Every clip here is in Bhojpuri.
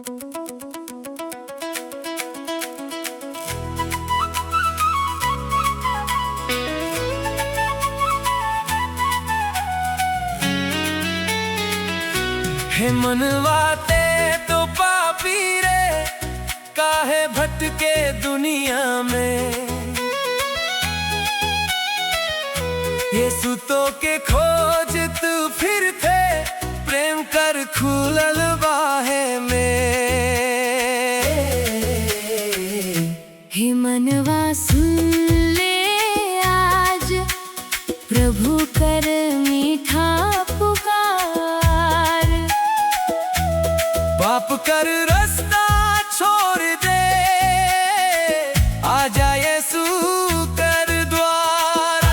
हे मनवाते तो पापी रे, काहे भटके दुनिया में। यीशु तो के खोज तू फिर थे, प्रेम कर खुलल बाहे में। हे मनवा सुन ले आज, प्रभु कर मीठा पुकार। पाप कर रास्ता छोड़ दे, आजा यीशु कर द्वार।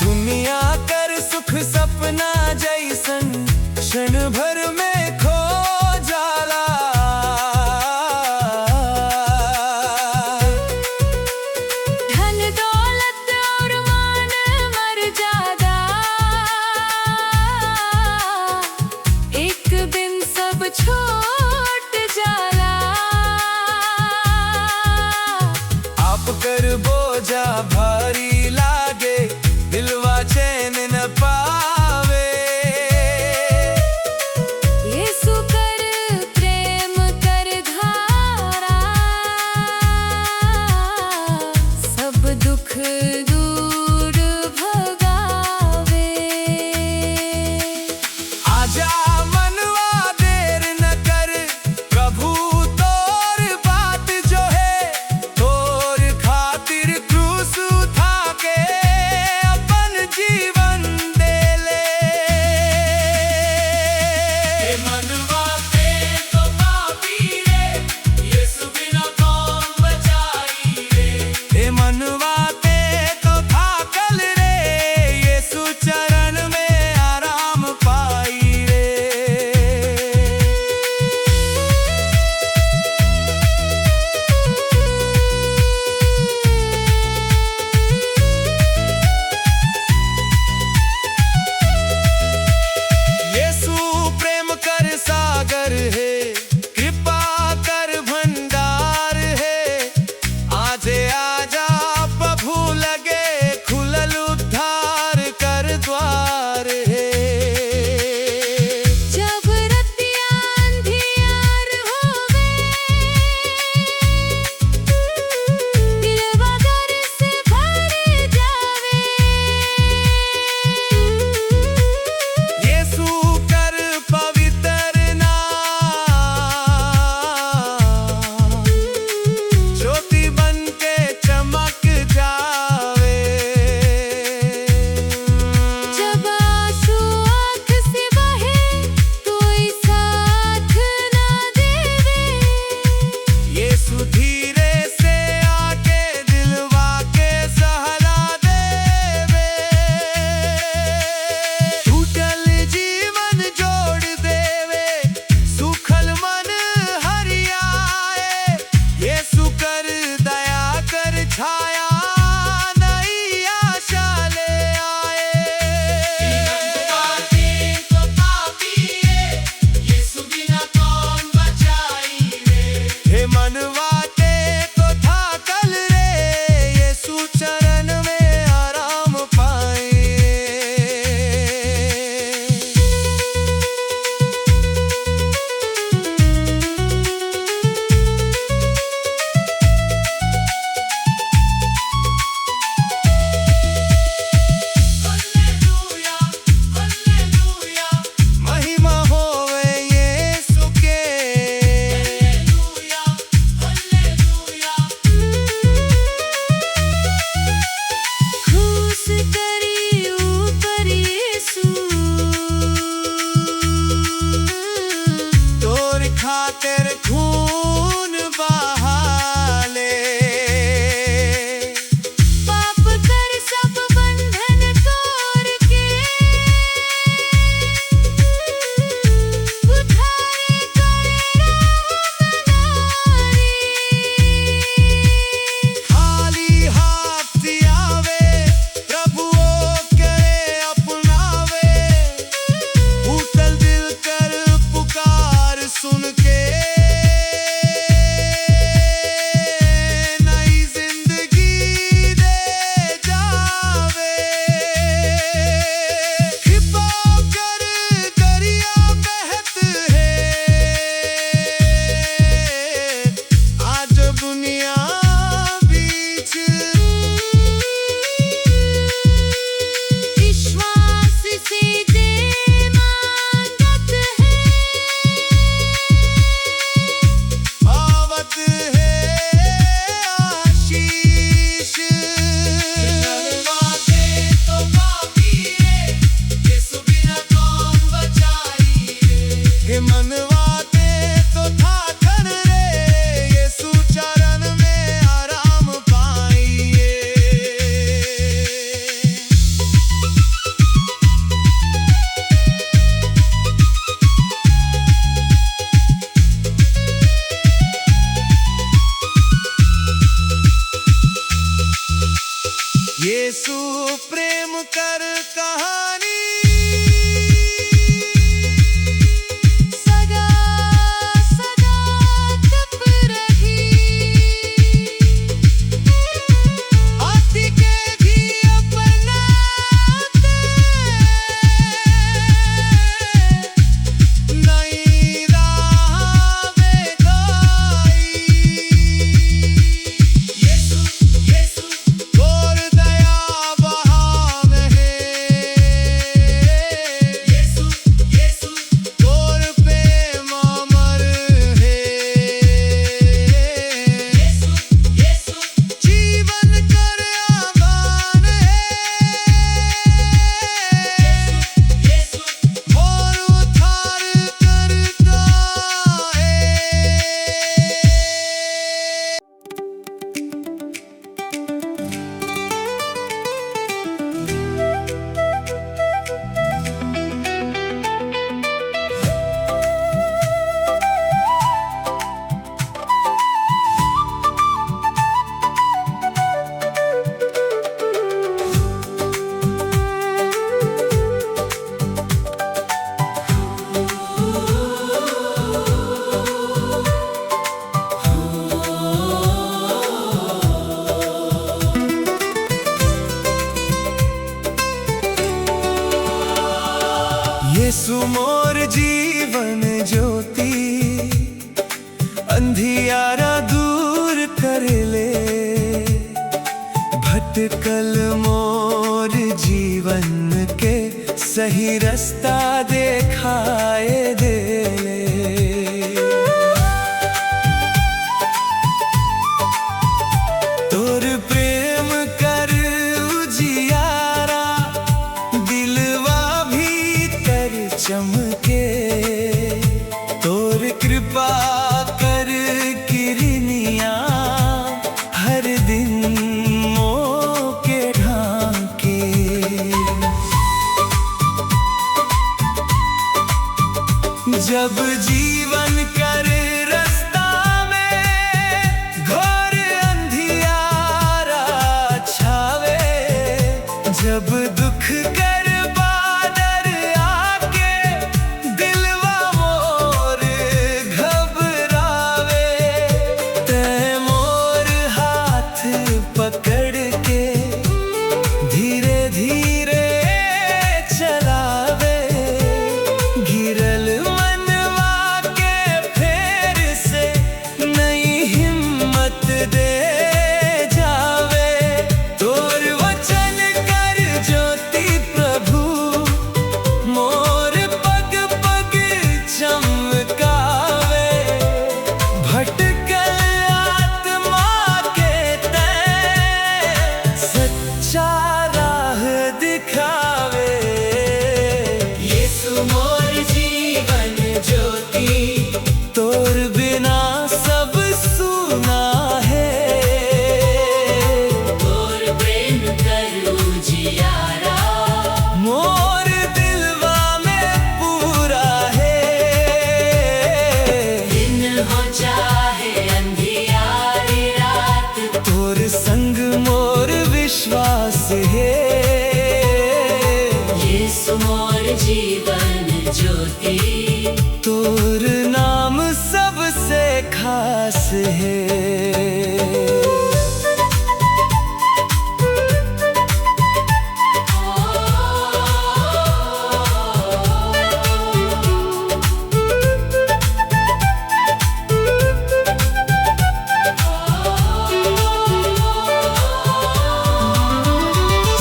दुनिया कर सुख सपना जैसन, क्षण भर में खो जाला। धन दौलत और मान मर्यादा, एक दिन सब छूट जाला। आप कर बोझा भारी लागे, दिलवा चैन न पावे। यीशु कर प्रेम कर धारा, सब दुख दूर भगावे। आजा मनवा देर न कर, प्रभु तोर बात जो है। तोर खातिर क्रूस उठा के अपन जीवन कहानी सदा सदा चुप रही हाथी के भी अपनाते नहीं राह में कोई यीशु यीशु और दया बहाव है यीशु यीशु और प्रेम अमर है यीशु यीशु जीवन कर आसान है यीशु और उद्धार करता है। यीशु मोर जीवन ज्योति अंधियारा दूर कर ले भटकल मोर जीवन के सही रास्ता दिखाए दे तोर प्रेम कर उजियारा दिलवा भीतर चमके तोर कृपा कर किरनिया हर दिन मोके ढांके जब जीवन कर रास्ता में घोर अंधियारा छावे जब दुख कर बादल आके दिलवा मोर घबरावे तै मोर हाथ पकड़ के धीरे धीरे चलावे गिरल मनवा के फेर से नई हिम्मत दे जावे तोर वचन कर ज्योति प्रभु मोर पग पग चमकावे भटकल आत्मा के तै सच्चा राह दिखावे यीशु मोर जीवन ज्योति तोर बिना सब सुना है और प्रेम कर उजियारा मोर दिलवा में पूरा है दिन हो चाहे अंधियारी रात तोर संग मोर विश्वास है यीशु मोर जीवन ज्योति तोर नाम सबसे खास है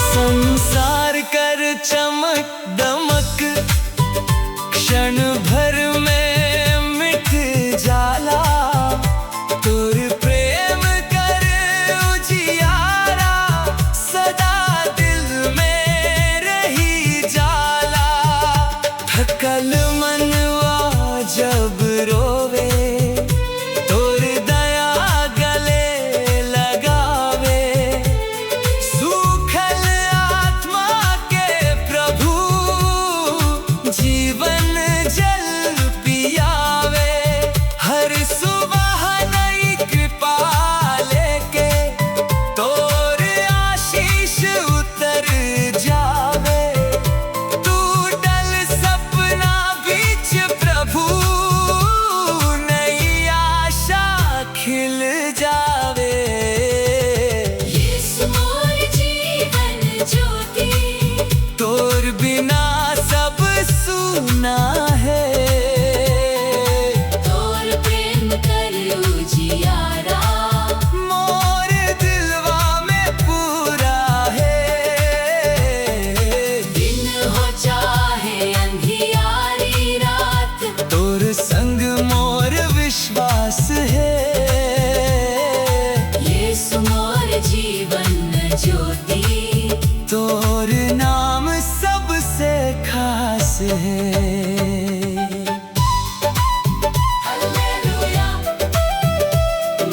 संसार कर चमक दमक क्षण भर में मिट जाला तोर प्रेम कर उजियारा सदा दिल में रही जाला थकल मनवा जब रोवे तोर दया गले लगावे सूखल आत्मा के प्रभु जीवन जल है। हालेलुया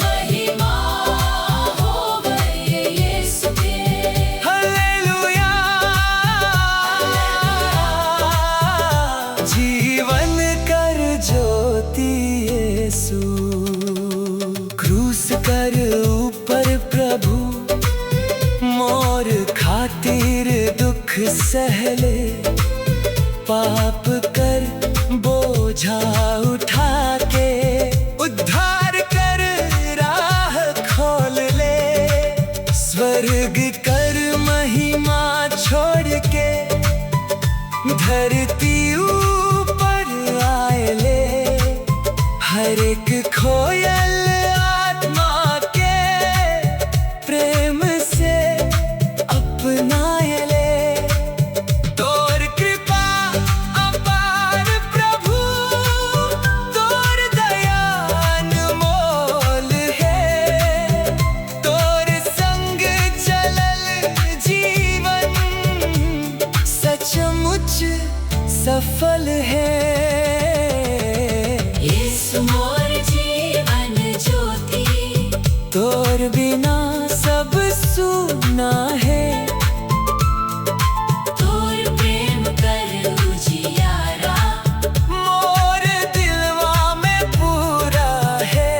महिमा होवे यीशु के। हालेलुया जीवन कर ज्योति यीशु, क्रूस कर ऊपर प्रभु मोर खातिर दुख सहले, पाप कर बोझा उठा के उद्धार कर राह खोल ले, स्वर्ग कर महिमा छोड़ के धरती ऊपर आए ले, हर एक खोयल आत्मा के प्रेम से अपनाए ले। तोर कृपा अपार प्रभु, तोर दया अनमोल है, तोर संग चलल जीवन सचमुच सफल है। यीशु मोर जीवन ज्योति, तोर बिना सब सूना है, तोर प्रेम कर उजियारा, मोर दिलवा में पूरा है।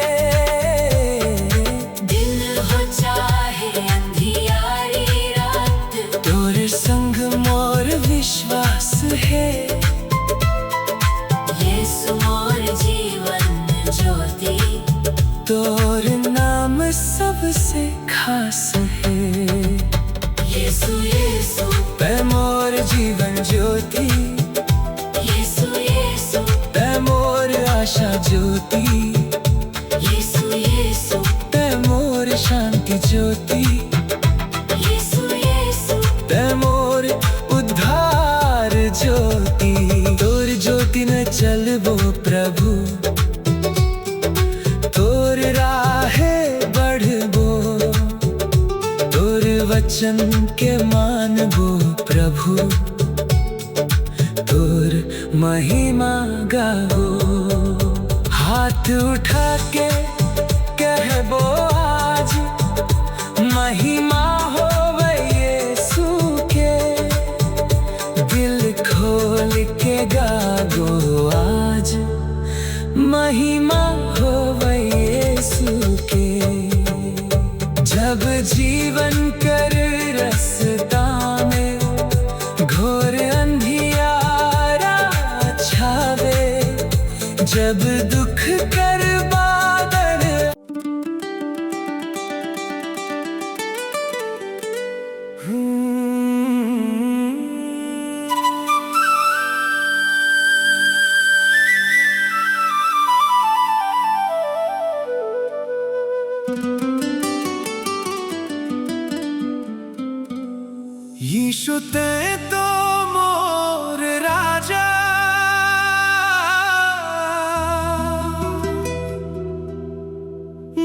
दिन हो चाहे अंधियारी रात, तोर संग मोर विश्वास है। यीशु मोर जीवन ज्योति, तोर नाम सबसे खास है। यीशु यीशु तै मोर जीवन ज्योति, यीशु यीशु तै मोर आशा ज्योति, यीशु यीशु तै मोर शांति ज्योति, यीशु यीशु तै मोर उद्धार ज्योति। तोर ज्योति न चलबो प्रभु, तोर राहे बढ़बो, तोर वचन के मानबो प्रभु, तोर महिमा गाबो। हाथ उठा के कहबो आज, महिमा होवे यीशु के, दिल खोल के गाबो आज, महिमा होवे यीशु के। जब जीवन कर रास्ता में घोर अंधियारा छावे, जब दुख कर बादल यीशु ते तो मोर राजा,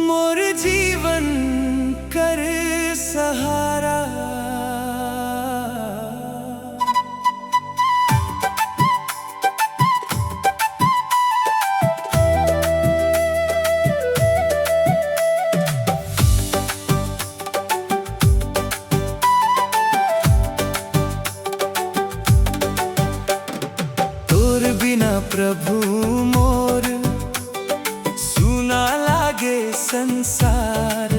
मोर जीवन कर सहारा। तोर बिना प्रभु मोर सुना लागे संसार,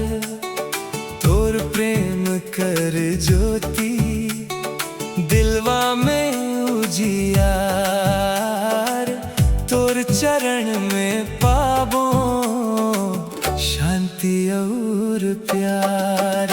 तोर प्रेम कर ज्योति दिलवा में उजियार, तोर चरण में पाबो शांति और प्यार।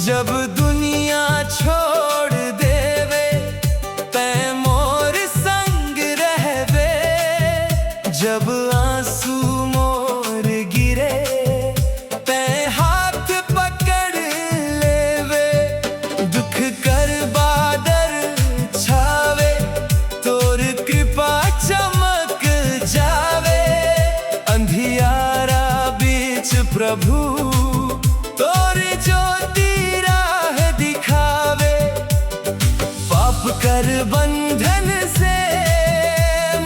जब दुनिया छोड़ देवे, तै मोर संग रहवे, जब आंसू मोर गिरे प्रभु तोर ज्योति राह दिखावे। पाप कर बंधन से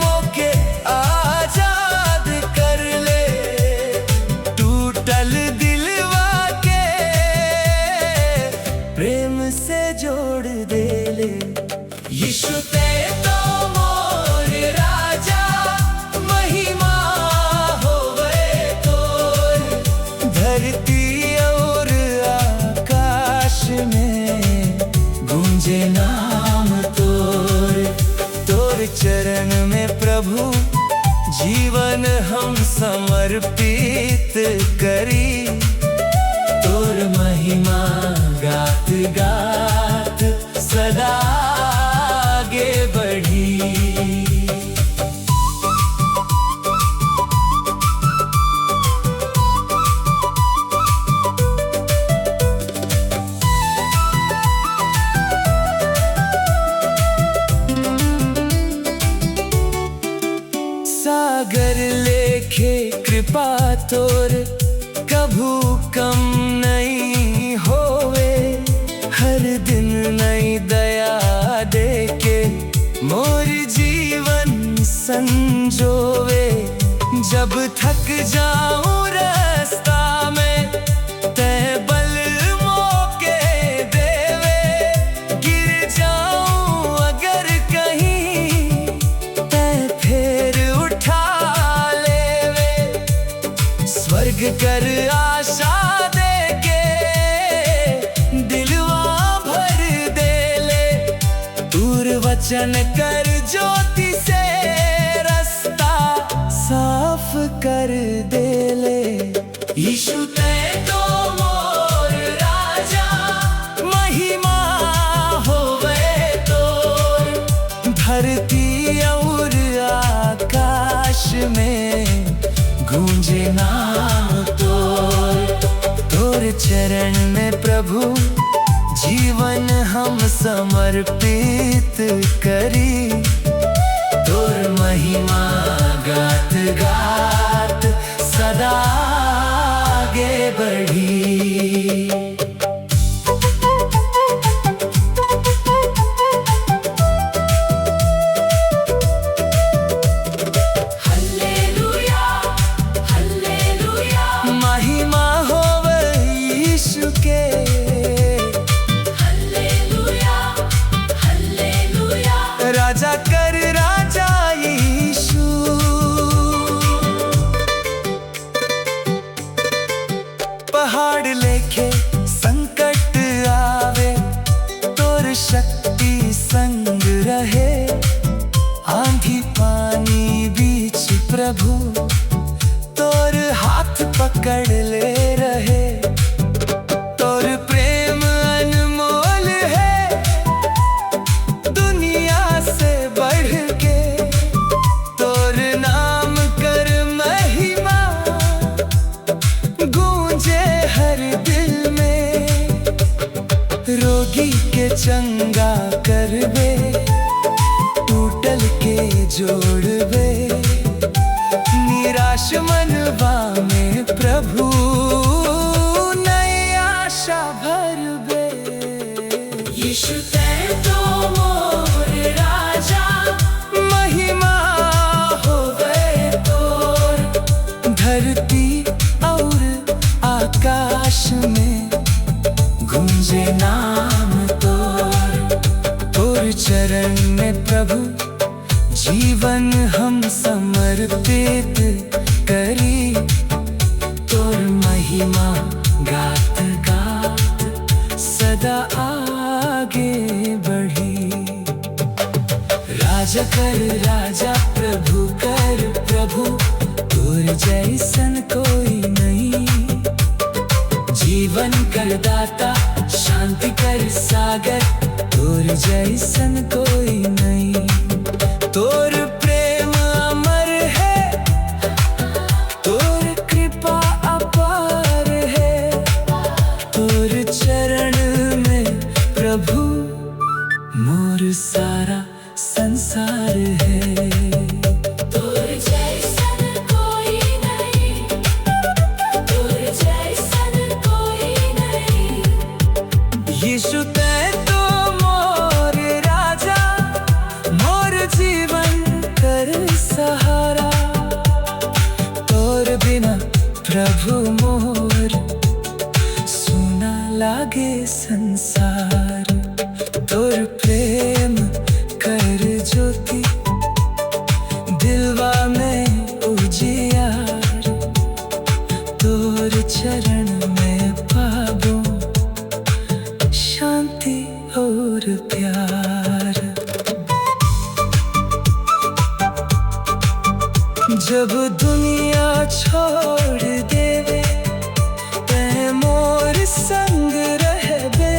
मोके आजाद कर ले, टूटल दिलवा के प्रेम से जोड़ दे ले। यीशु ते तो मोर राजा, महिमा होवे तोर। धरती और आकाश में गूंजे नाम तोर। तोर चरण में प्रभु जीवन हम समर्पित करी। तोर महिमा गात गात सदा आगे बढ़ी। सागर लेखे कृपा तोर कभू कम नहीं होवे। हर दिन नई दया देके मोर जीवन संजोवे। जब थक जाऊं रास्ता में तै बल मोके देवे। गिर जाऊं अगर कहीं तै फिर उठा लेवे। स्वर्ग कर आशा देके दिलवा भर दे ले। दूर वचन कर ज्योति से रास्ता साफ कर दे ले। यीशु ते तो मोर राजा, महिमा होवे तोर। धरती और आकाश में गूंजे नाम तोर। तोर चरण में प्रभु जीवन हम समर्पित करी। तोर महिमा गात गात सदा आगे बढ़ी। हालेलुया हालेलुया, महिमा होवे यीशु के। हालेलुया हालेलुया, राजा कर राजा यीशु। पहाड़ लेखे संकट आवे, तोर शक्ति संग रहे। आंधी पानी बीच प्रभु तोर हाथ पकड़ ले रहे। तोर प्रेम अनमोल है दुनिया से बढ़ के। तोर नाम कर महिमा गूंजे हर दिल में। रोगी के चंगा करबे, टूटल के जोड़बे। निराश मनवा में प्रभु नई आशा भरबे। यीशु ते तो मोर राजा, महिमा होवे तोर। धरती और आकाश में गूंजे नाम तोर। तोर चरण में प्रभु जीवन हम समर्पित करी। तोर महिमा गात गात सदा आगे बढ़ी। राजा कर राजा, प्रभु कर प्रभु, तोर जैसन कोई नहीं। जीवन कर दाता, शांति कर सागर, तोर जैसन कोई नहीं। तोर प्रेम अमर है, तोर कृपा अपार है। तोर चरण में प्रभु मोर सारा संसार है। तोर जैसन कोई नहीं, तोर प्रभु मोर, सुना लागे संसार। तोर प्रेम कर ज्योति, दिलवा में उजियार। तोर चरण में पाबो शांति और प्यार। जब दुनिया छोड़ देवे, तै मोर संग रहबे।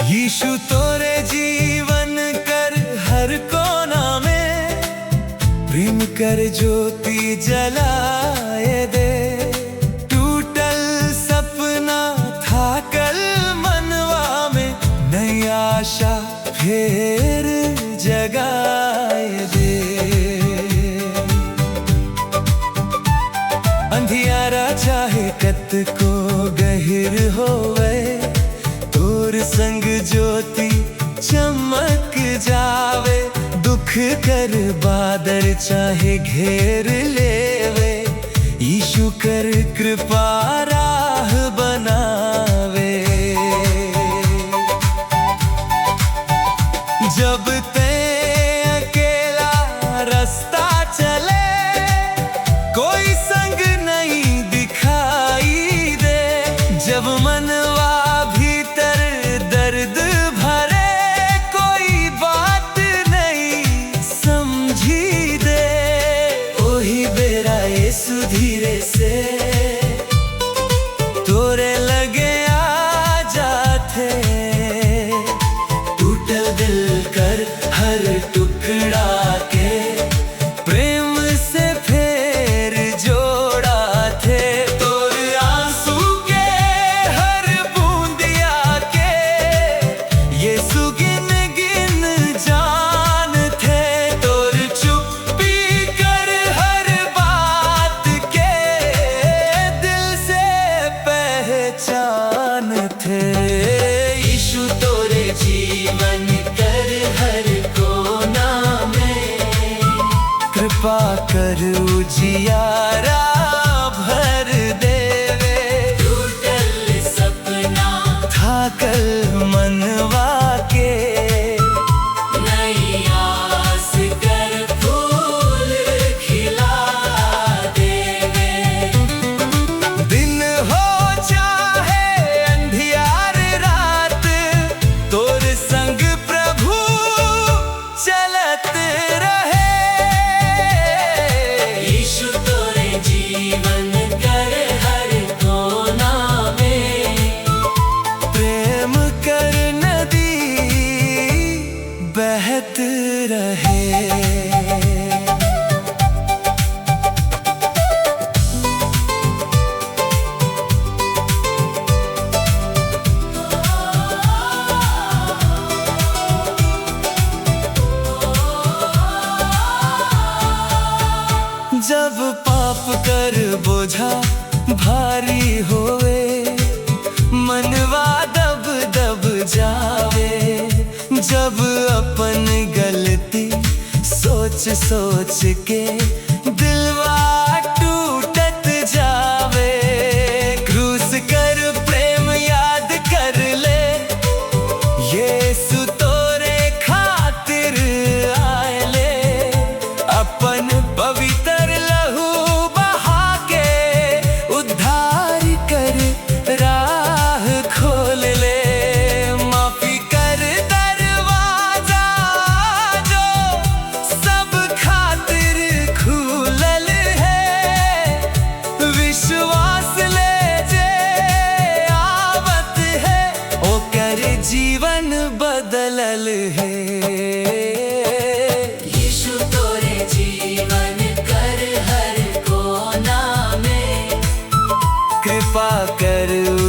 यीशु तोरे जीवन कर हर कोना में, प्रेम कर ज्योति जलाए दे। टूटल सपना था कल मनवा में, नई आशा फिर जगाए दे। अंधियारा चाहे कत को गहिर होवे, तोर संग ज्योति चमक जावे। दुख कर बादल चाहे घेर लेवे, यीशु कर कृपा राह बनावे। जब ते अकेला रास्ता चले, कोई संग नहीं दिखाई दे। जब मनवा भीतर दर्द भरे, कोई बात नहीं समझी दे। ओही बेरा यीशु धीरे से तोरे लगे आ जाते। टूटल दिल कर हर टुकड़ा के, प्रेम से फिर जोड़ा थे। तोर आंसू के हर बूंदिया के, यीशु गिन गिन जान थे। तोर चुप्पी कर हर बात के, दिल से पहचान थे। यीशु तोरे जीवन कर हर कोना में, कृपा कर उजियारा भर देवे। टूटल सपना था कल मनवा के, नई आस कर फूल खिला देवे। दिन हो चाहे अंधियार रात, तोर संग प्रभु चलत रहे। यीशु तोरे जीवन कर हर कोना में, प्रेम कर नदी बहत रहे। जब पाप कर बोझा भारी होवे, मनवा दब दब जावे। जब अपन गलती सोच सोच के, दिलवा टूटत जावे। क्रूस कर प्रेम याद कर ले, यीशु तोरे खातिर आएले। अपन पवित्र लहू बहा के, उद्धार कर राह खोल ले। माफी कर दरवाजा जो सब खातिर खुलल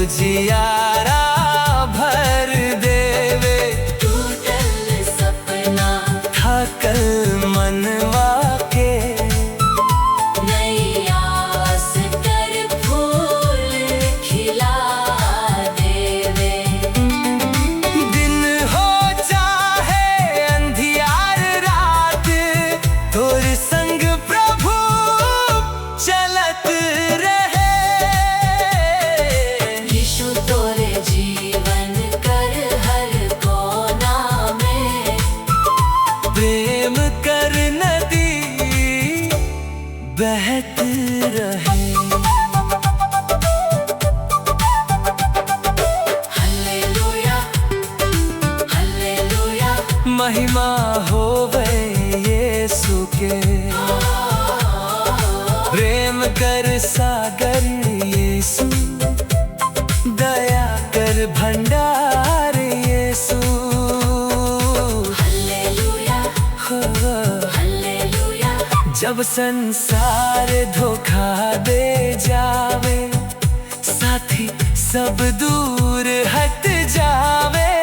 उजियारा भर देवे। टूटल सपना थाकल मनवा के नई आस कर फूल खिला देवे। दिन हो चाहे अंधियार रात, तोर संग प्रभु चलत रहे। यीशु तोरे जीवन कर हर कोना में, प्रेम कर नदी बहत रहे। Hallelujah hallelujah. महिमा होवे यीशु के, प्रेम कर सागर यीशु, दया कर भंडार यीशु। हालेलुया हो हालेलुया। जब संसार धोखा दे जावे, साथी सब दूर हट जावे।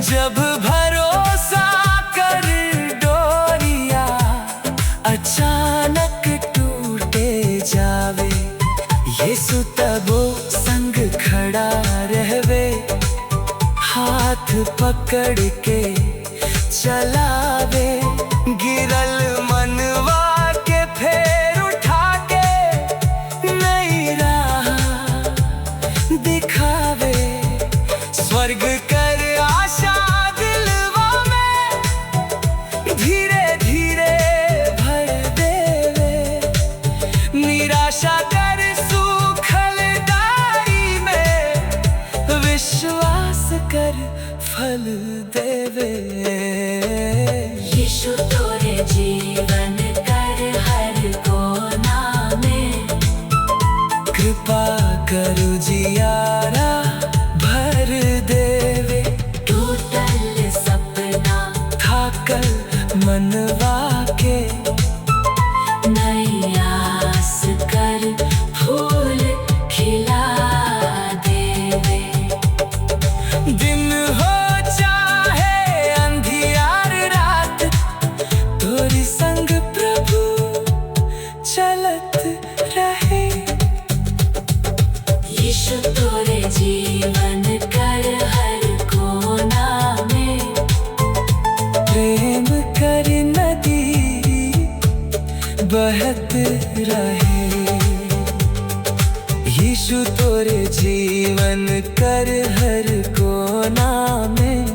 जब भरोसा कर डोरिया अचानक टूटे जावे, यीशु तबो संग खड़ा रहवे। हाथ पकड़ के चलावे, गिरल मनवा के फेर उठा के नई राह दिखावे। स्वर्ग कर आशा दिलवा में धीरे धीरे भर देवे। निराशा कर सूखल डाली में विश्वास कर फल देवे। यीशु तोरे जीवन कर हर कोना में, कृपा कर उजियारा भर देवे। टूटल सपना थाकल मनवा के नई आस कर फूल खिला देवे। दिन हो चाहे अंधियार रात, तोरी संग प्रभु चलत रहे। यीशु तोरे जीवन कर हर कोना में, प्रेम कर नदी बहत रहे। यीशु तोरे जीवन कर हर कोना में,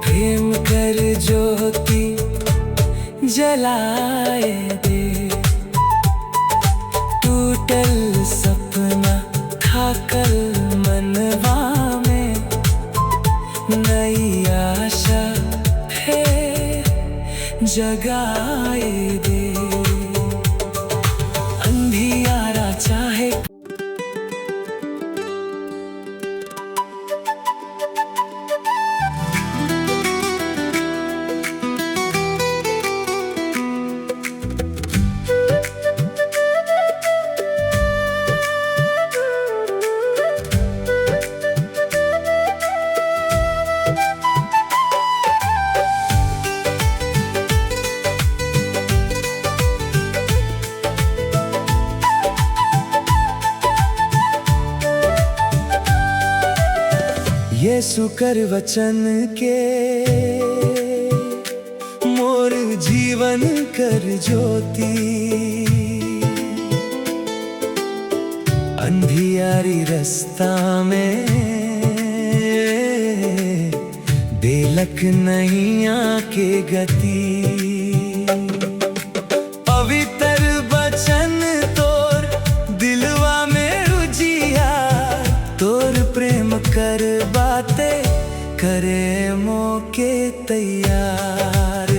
प्रेम कर ज्योति जलाए दे। टूटल सपना थाकल मनवा में नई आशा फिर जगाए दे। अंधियारा चाहे यीशु कर वचन के मोर जीवन कर ज्योति। अंधियारी रास्ता में देलक नैया के गति। पवित्र वचन तोर दिलवा में उजिया, तोर प्रेम कर बाते करे मौके तैयार।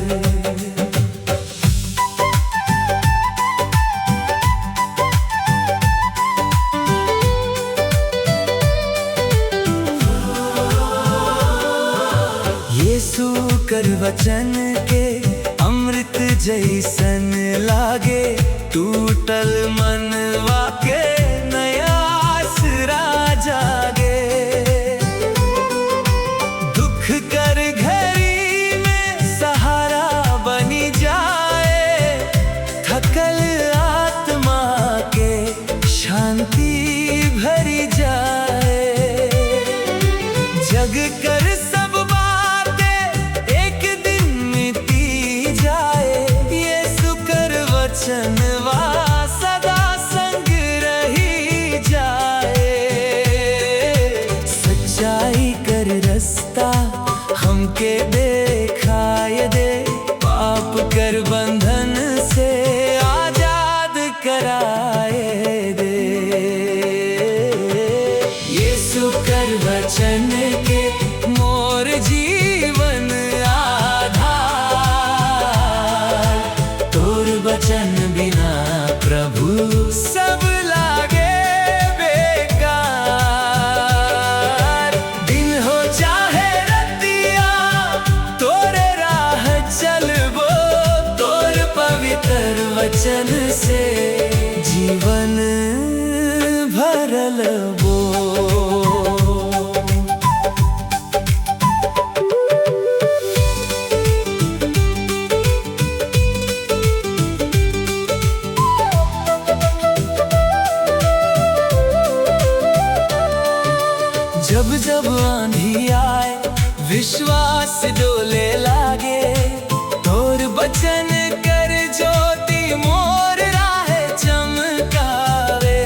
यीशु कर वचन के अमृत जैसन लागे। टूटल मनवा के नया आस भटकल आत्मा के शांति भरी जाए। जग कर सब बातें एक दिन मिटी जाए, यीशु कर वचन वा सदा संग रही जाए। सच्चाई कर रास्ता हमके दिखाए दे, पाप कर बंधन से आजाद कराए दे। यीशु कर वचन के मोर जीवन आधार, तोर वचन बिना प्रभु सब लागे बेकार। दिन हो चाहे रतिया तोरे राह चलबो, तोर पवित्र वचन से जीवन भरल बो। जब जब आंधी आए विश्वास डोले लागे, तोर बचन कर ज्योति मोर राह चमकावे।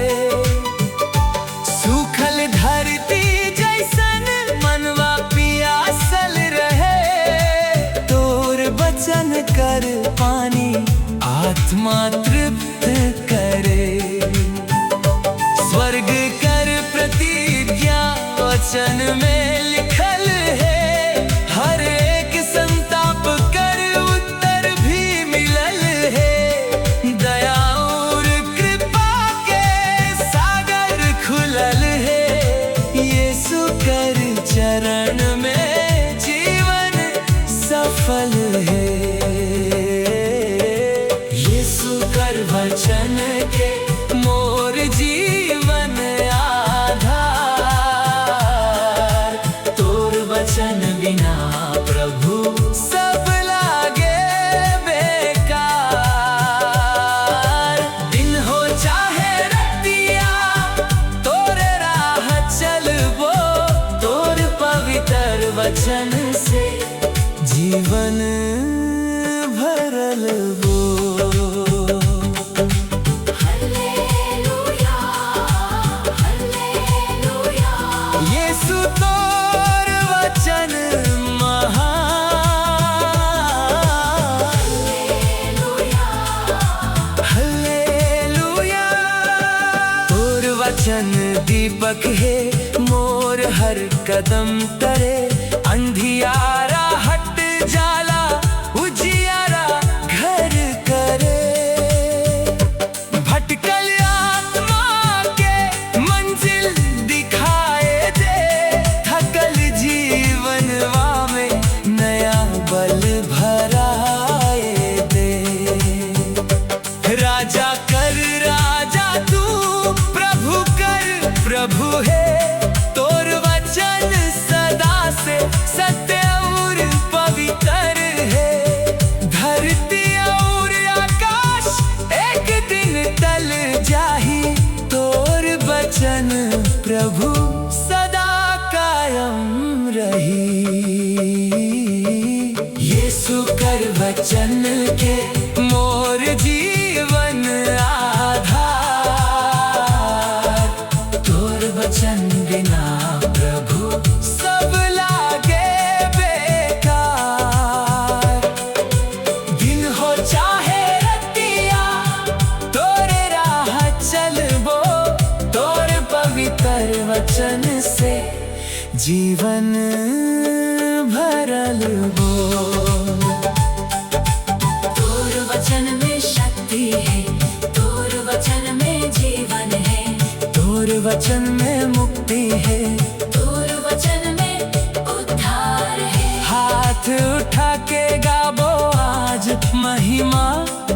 सूखल धरती जैसन मनवा पियासल रहे, तोर बचन कर पानी आत्मा तृप्त करे। स्वर्ग कर प्रतिज्ञा वचन में लिखल है, हर एक संताप कर उत्तर भी मिलल है। दया और कृपा के सागर खुलल है, यीशु कर चरण में जीवन सफल है। यीशु कर वचन के मोर जीवन आधार, तोर वचन बिना प्रभु सब लागे बेकार। दिन हो चाहे रतिया तोरे राह चलबो, तोर पवित्र वचन से जीवन भरल बो। यीशु तोर वचन महान, हालेलुया। तोर वचन दीपक है मोर हर कदम तरे, अंधियारा हट जाला उजियारा घर करे। भटकल आत्मा के मंजिल दिखाए दे, थकल जीवनवा में नया बल भराए दे। राजा कर राजा तू, प्रभु कर प्रभु है, तोर वचन सदा से सत्य और पवित्र है। धरती और आकाश एक दिन टल जाही, तोर वचन प्रभु सदा कायम रही। यीशु कर वचन के मोर जीवन आधार, तोर वचन बिना प्रभु सब लागे बेकार। दिन हो चाहे रतिया तोरे राह चलबो, तोर पवित्र वचन से जीवन भरल बो। तोर वचन में शक्ति है, तोर वचन में जीवन है, तोर वचन में मुक्ति है, तोर वचन में उद्धार है। हाथ उठा के गाबो आज महिमा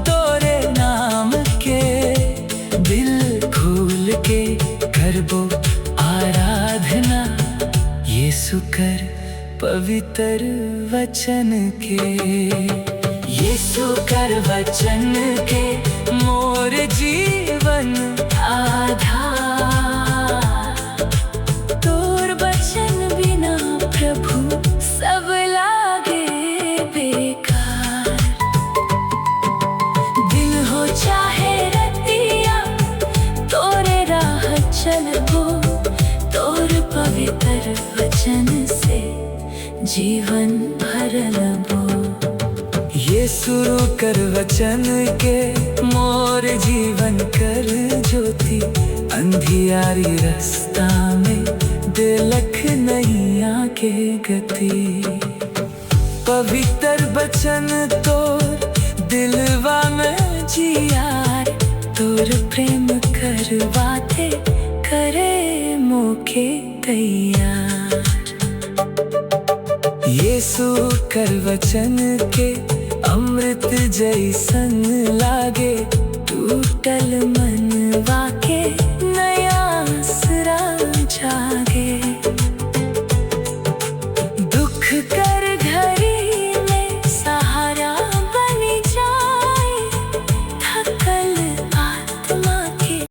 तोरे नाम के, दिल खोल के करबो आराधना यीशु कर पवित्र वचन के। यीशु कर वचन के मोर जीवन आधार। तोर वचन बिना प्रभु सब लागे बेकार। दिन हो चाहे रतिया तोरे राह चलबो, तोर पवित्र वचन से जीवन भरलबो। यीशु कर वचन के मोर जीवन कर ज्योति, अंधियारी रास्ता में दिलख नैया के गति। पवित्र वचन तोर दिलवा में जियार, तोर प्रेम करवाते करे मोके तैयार। यीशु कर वचन के अमृत जैसन लागे, टूटल मन